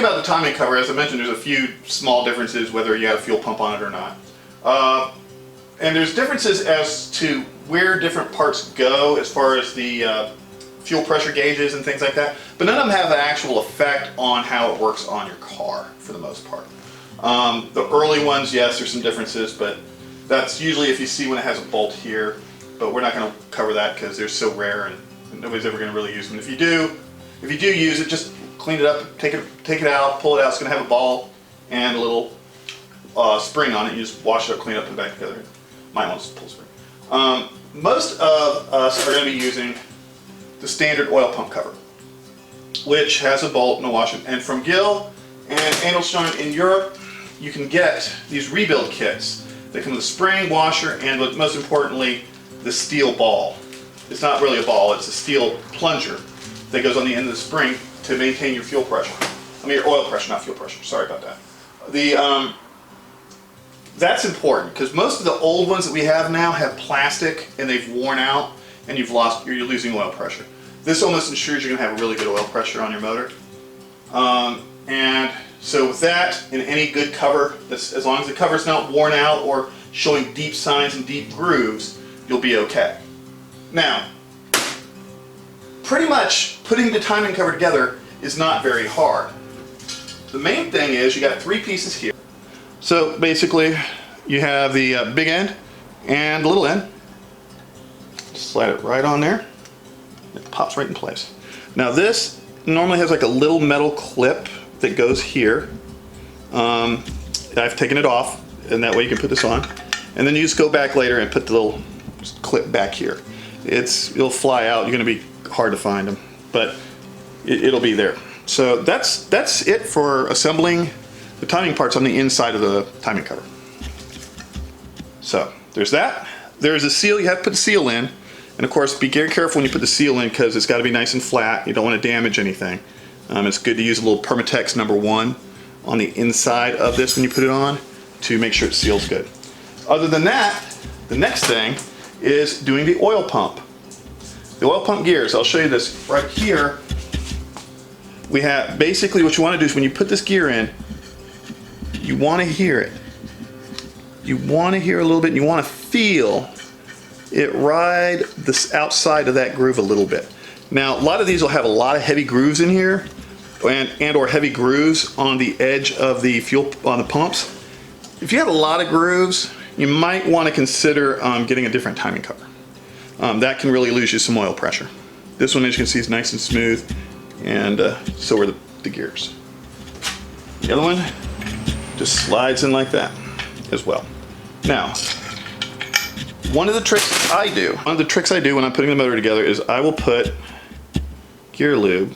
about the timing cover, as I mentioned, there's a few small differences whether you have a fuel pump on it or not. And there's differences as to where different parts go as far as the fuel pressure gauges and things like that, but none of them have an actual effect on how it works on your car for the most part. The early ones, yes, there's some differences, but that's usually if you see when it has a bolt here, but we're not going to cover that because they're so rare and nobody's ever going to really use them. If you do use it, just clean it up, take it out, pull it out. It's going to have a ball and a little spring on it. You just wash it up, clean it up, put it back together. Might want to pull spring. Most of us are going to be using the standard oil pump cover, which has a bolt and a washer. And from Gill and Andelstein in Europe, you can get these rebuild kits. They come with a spring, washer, and most importantly, the steel ball. It's not really a ball, it's a steel plunger that goes on the end of the spring to maintain your fuel pressure. I mean your oil pressure, not fuel pressure. Sorry about that. That's important because most of the old ones that we have now have plastic and they've worn out and you're losing oil pressure. This almost ensures you're going to have a really good oil pressure on your motor. And so with that, in any good cover, as long as the cover's not worn out or showing deep signs and deep grooves, you'll be okay. Now, pretty much putting the timing cover together is not very hard. The main thing is you got 3 pieces here. So basically you have the big end and the little end. Slide it right on there. It pops right in place. Now this normally has like a little metal clip that goes here. I've taken it off and that way you can put this on. And then you just go back later and put the little clip back here. It'll fly out. You're going to be hard to find them, but it'll be there. So that's it for assembling the timing parts on the inside of the timing cover. So there's that. There's a seal. You have to put the seal in, and of course be very careful when you put the seal in because it's got to be nice and flat. You don't want to damage anything. It's good to use a little Permatex #1 on the inside of this when you put it on to make sure it seals good. Other than that, the next thing is doing the oil pump. The oil pump gears, I'll show you this right here. We have basically what you want to do is when you put this gear in, you want to hear it. You want to hear a little bit and you want to feel it ride this outside of that groove a little bit. Now a lot of these will have a lot of heavy grooves in here and or heavy grooves on the edge of the fuel on the pumps. If you have a lot of grooves, you might want to consider getting a different timing cover. That can really lose you some oil pressure. This one, as you can see, is nice and smooth, and so are the gears. The other one just slides in like that as well. Now, one of the tricks I do when I'm putting the motor together is I will put gear lube,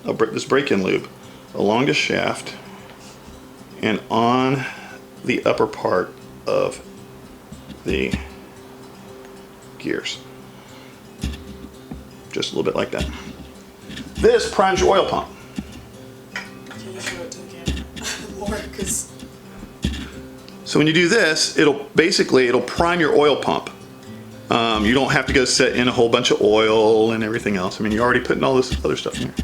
this break-in lube, along the shaft and on the upper part of the gears. Just a little bit like that. This primes your oil pump. Can you show it to the camera more? Because so when you do this, it'll prime your oil pump. You don't have to go set in a whole bunch of oil and everything else. I mean, you're already putting all this other stuff in here.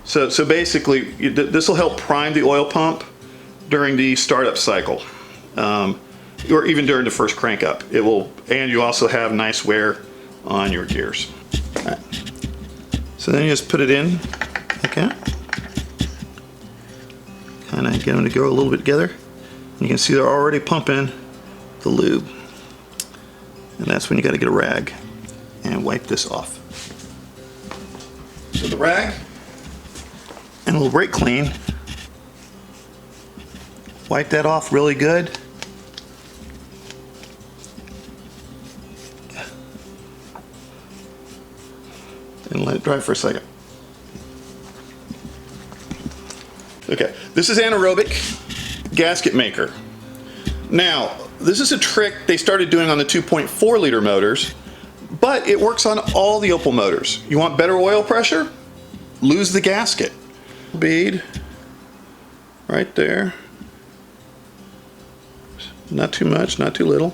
So basically, this will help prime the oil pump during the startup cycle, or even during the first crank up. It will, and you also have nice wear on your gears. All right. So then you just put it in, okay. Kind of get them to go a little bit together. You can see they're already pumping the lube. And that's when you got to get a rag and wipe this off. So the rag and a little brake clean. Wipe that off really good. And let it dry for a second. Okay, this is anaerobic gasket maker. Now, this is a trick they started doing on the 2.4 liter motors, but it works on all the Opel motors. You want better oil pressure? Lose the gasket. Bead right there. Not too much, not too little.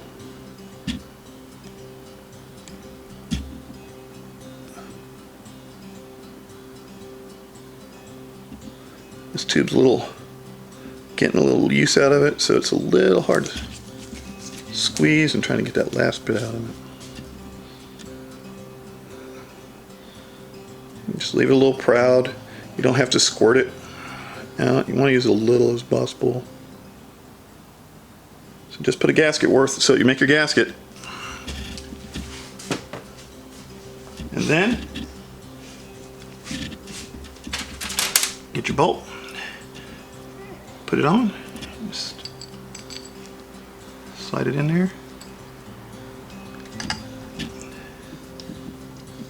This tube's getting a little use out of it, so it's a little hard to squeeze and trying to get that last bit out of it. Just leave it a little proud. You don't have to squirt it out. You want to use as little as possible. So just put a gasket worth, so you make your gasket. And then get your bolt, put it on, just slide it in there.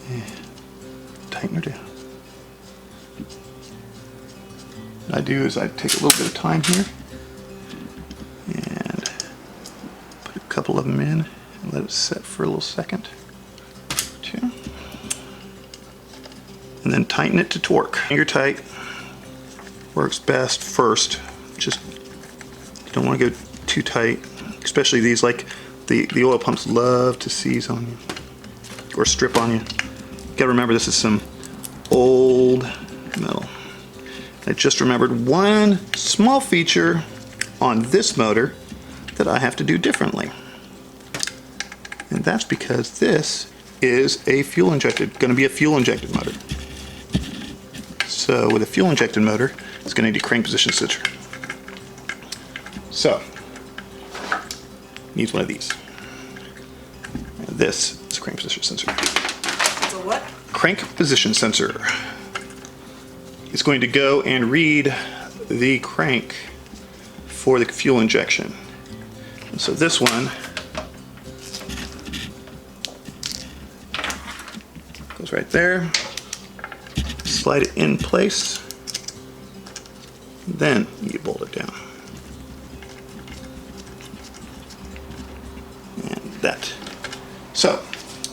And tighten her down. What I do is I take a little bit of time here and put a couple of them in and let it set for a little second or two. And then tighten it to torque. Finger tight works best first. Just you don't want to go too tight, especially these, like the oil pumps love to seize on you or strip on you. You gotta remember this is some old metal. I just remembered one small feature on this motor that I have to do differently. And that's because this is a fuel injected, going to be a fuel injected motor. So with a fuel injected motor, it's going to need a crank position sensor. So, needs one of these. And this is a crank position sensor. It's a what? Crank position sensor. It's going to go and read the crank for the fuel injection. And so this one goes right there. Slide it in place. Then you bolt it down. And that. So,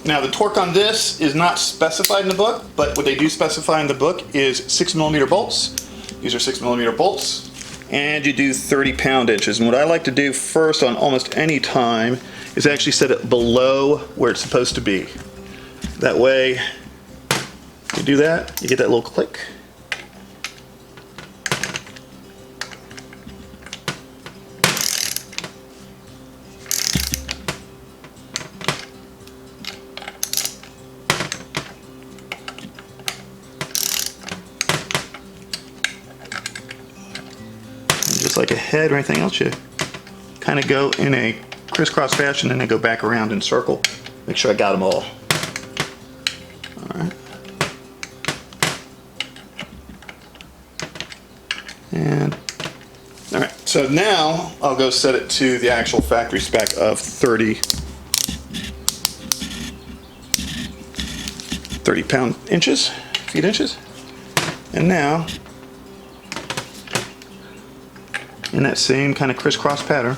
now the torque on this is not specified in the book, but what they do specify in the book is 6mm bolts. These are 6mm bolts, and you do 30 pound-inches. And what I like to do first on almost any time is actually set it below where it's supposed to be. That way, you do that, you get that little click. Just like a head or anything else, you kind of go in a crisscross fashion and then go back around in a circle. Make sure I got them all. Alright. And, alright, so now I'll go set it to the actual factory spec of 30 feet inches. And now, in that same kind of crisscross pattern,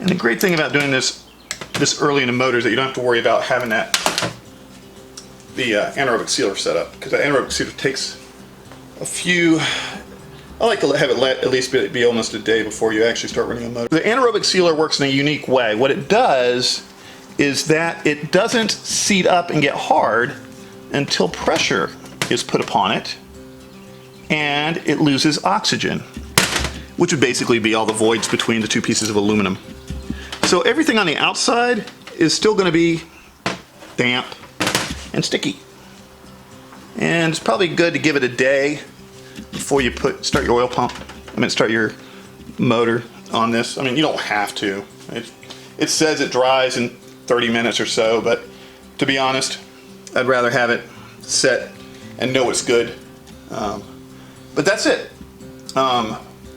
and the great thing about doing this early in the motor is that you don't have to worry about having the anaerobic sealer set up, because the anaerobic sealer takes a few. I like to have it at least be almost a day before you actually start running a motor. The anaerobic sealer works in a unique way. What it does is that it doesn't seat up and get hard until pressure is put upon it and it loses oxygen, which would basically be all the voids between the two pieces of aluminum. So everything on the outside is still going to be damp and sticky. And it's probably good to give it a day before you start your oil pump. Start your motor on this. You don't have to. It says it dries in 30 minutes or so, but to be honest, I'd rather have it set and know it's good. But that's it.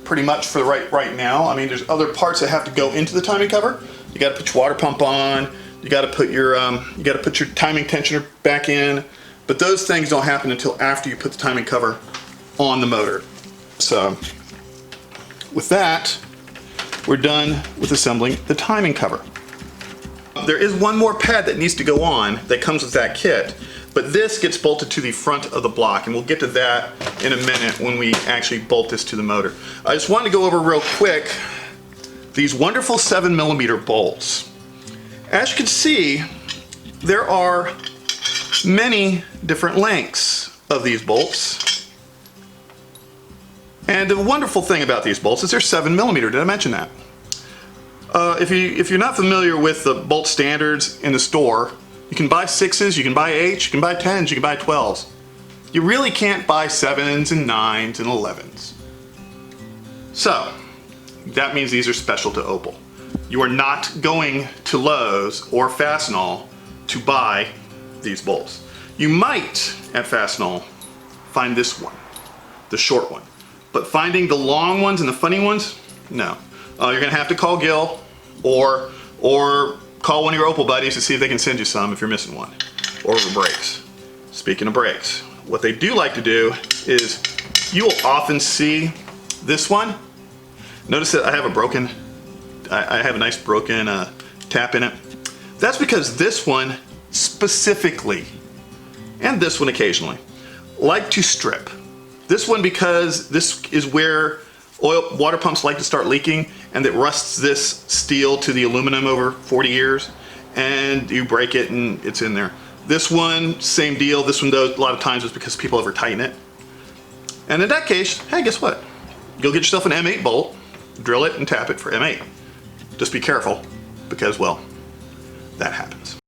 Pretty much for right now. There's other parts that have to go into the timing cover. You got to put your water pump on. You got to put your timing tensioner back in. But those things don't happen until after you put the timing cover on the motor. So with that, we're done with assembling the timing cover. There is one more pad that needs to go on that comes with that kit, but this gets bolted to the front of the block, and we'll get to that in a minute when we actually bolt this to the motor. I just wanted to go over real quick these wonderful 7mm bolts. As you can see, there are many different lengths of these bolts. And the wonderful thing about these bolts is they're 7mm. Did I mention that? If you're not familiar with the bolt standards in the store, you can buy 6s, you can buy 8s, you can buy 10s, you can buy 12s. You really can't buy 7s and 9s and 11s. So, that means these are special to Opel. You are not going to Lowe's or Fastenal to buy these bolts. You might, at Fastenal, find this one, the short one. But finding the long ones and the funny ones, no. You're gonna have to call Gil or call one of your Opel buddies to see if they can send you some if you're missing one. Or brakes. Speaking of brakes, what they do like to do is you will often see this one. Notice that I have I have a nice broken tap in it. That's because this one specifically, and this one occasionally, like to strip. This one because this is where water pumps like to start leaking, and it rusts this steel to the aluminum over 40 years, and you break it and it's in there. This one, same deal. This one, though, a lot of times is because people over tighten it. And in that case, hey, guess what? Go get yourself an M8 bolt, drill it and tap it for M8. Just be careful because, well, that happens.